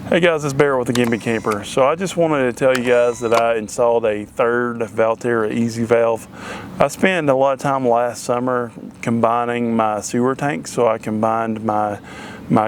Hey guys, it's Barratt with the Gimpy Camper. So I just wanted to tell you guys that I installed a third Valterra EZ valve. I spent a lot of time last summer combining my sewer tanks. So I combined my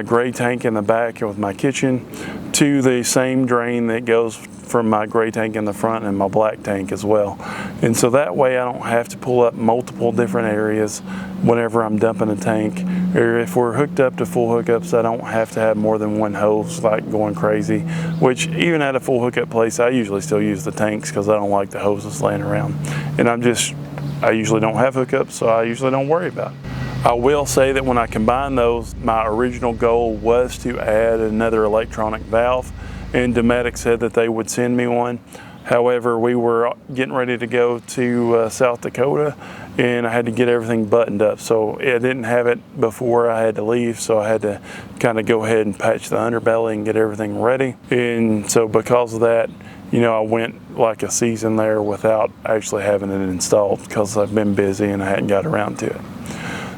gray tank in the back with my kitchen to the same drain that goes from my gray tank in the front and my black tank as well. And so that way I don't have to pull up multiple different areas whenever I'm dumping a tank, or if we're hooked up to full hookups, I don't have to have more than one hose like going crazy, which even at a full hookup place, I usually still use the tanks because I don't like the hoses laying around. And I usually don't have hookups, so I usually don't worry about it. I will say that when I combine those, my original goal was to add another electronic valve, and Dometic said that they would send me one. However, we were getting ready to go to South Dakota, and I had to get everything buttoned up. So I didn't have it before I had to leave, so I had to kind of go ahead and patch the underbelly and get everything ready. And so because of that, you know, I went like a season there without actually having it installed because I've been busy and I hadn't got around to it.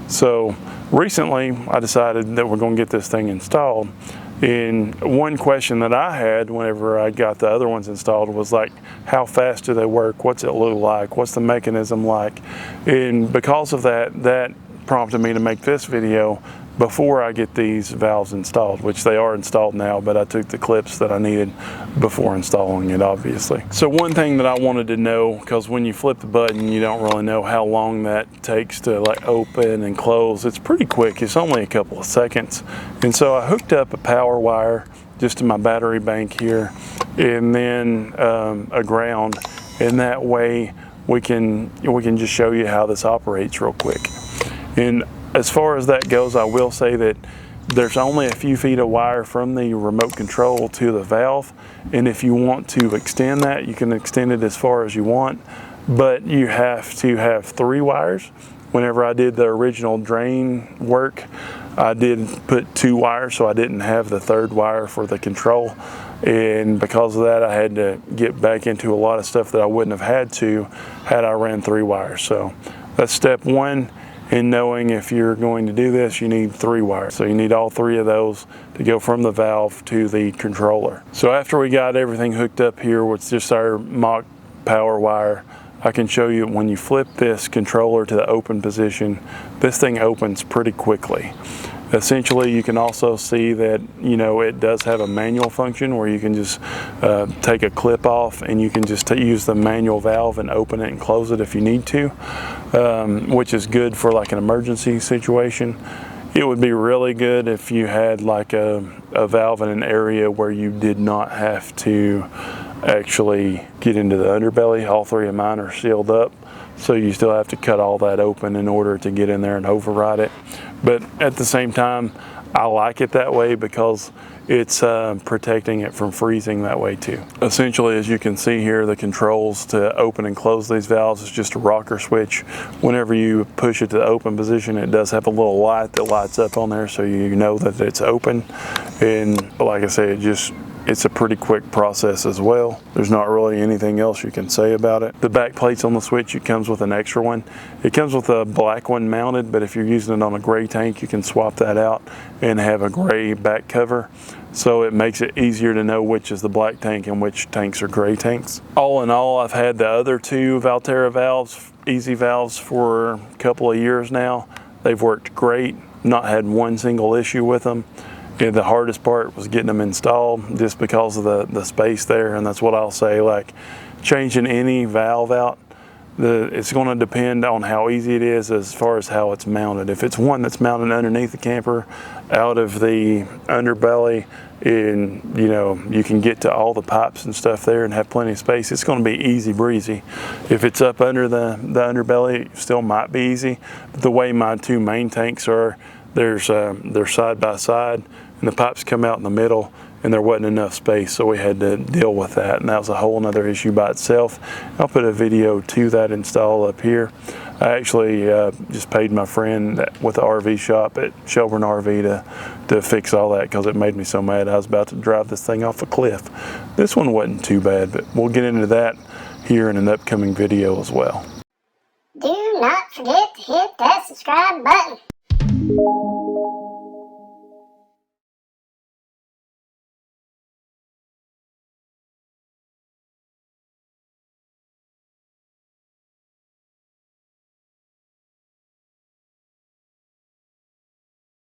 So recently I decided that we're going to get this thing installed. And one question that I had whenever I got the other ones installed was like, how fast do they work? What's it look like? What's the mechanism like? And because of that, that prompted me to make this video before I get these valves installed, which they are installed now, but I took the clips that I needed before installing it, obviously. So one thing that I wanted to know, because when you flip the button, you don't really know how long that takes to like open and close. It's pretty quick, it's only a couple of seconds. And so I hooked up a power wire just to my battery bank here, and then a ground, and that way we can just show you how this operates real quick. And as far as that goes, I will say that there's only a few feet of wire from the remote control to the valve, and if you want to extend that, you can extend it as far as you want, but you have to have 3 wires. Whenever I did the original drain work, I did put 2 wires, so I didn't have the 3rd wire for the control, and because of that I had to get back into a lot of stuff that I wouldn't have had to had I ran 3 wires. So that's step 1. In knowing if you're going to do this, you need 3 wires. So you need all 3 of those to go from the valve to the controller. So after we got everything hooked up here with just our mock power wire, I can show you when you flip this controller to the open position, this thing opens pretty quickly. Essentially, you can also see that, you know, it does have a manual function where you can just take a clip off and you can just use the manual valve and open it and close it if you need to, which is good for like an emergency situation. It would be really good if you had like a valve in an area where you did not have to actually get into the underbelly. All 3 of mine are sealed up, so you still have to cut all that open in order to get in there and override it. But at the same time, I like it that way because it's protecting it from freezing that way too. Essentially, as you can see here, the controls to open and close these valves is just a rocker switch. Whenever you push it to the open position, it does have a little light that lights up on there so you know that it's open. And like I say, it's a pretty quick process as well. There's not really anything else you can say about it. The back plates on the switch, it comes with an extra one. It comes with a black one mounted, but if you're using it on a gray tank, you can swap that out and have a gray back cover. So it makes it easier to know which is the black tank and which tanks are gray tanks. All in all, I've had the other 2 Valterra valves, EZ valves, for a couple of years now. They've worked great, not had one single issue with them. Yeah, the hardest part was getting them installed just because of the space there, and that's what I'll say, like changing any valve out, it's going to depend on how easy it is as far as how it's mounted. If it's one that's mounted underneath the camper, out of the underbelly, and you know, you can get to all the pipes and stuff there and have plenty of space, it's going to be easy breezy. If it's up under the underbelly, it still might be easy. But the way my 2 main tanks are, they're side by side, and the pipes come out in the middle, and there wasn't enough space, so we had to deal with that, and that was a whole nother issue by itself. I'll put a video to that install up here. I actually just paid my friend with the RV shop at Shelburne RV to fix all that because it made me so mad I was about to drive this thing off a cliff. This one wasn't too bad, but we'll get into that here in an upcoming video as well. Do not forget to hit that subscribe button.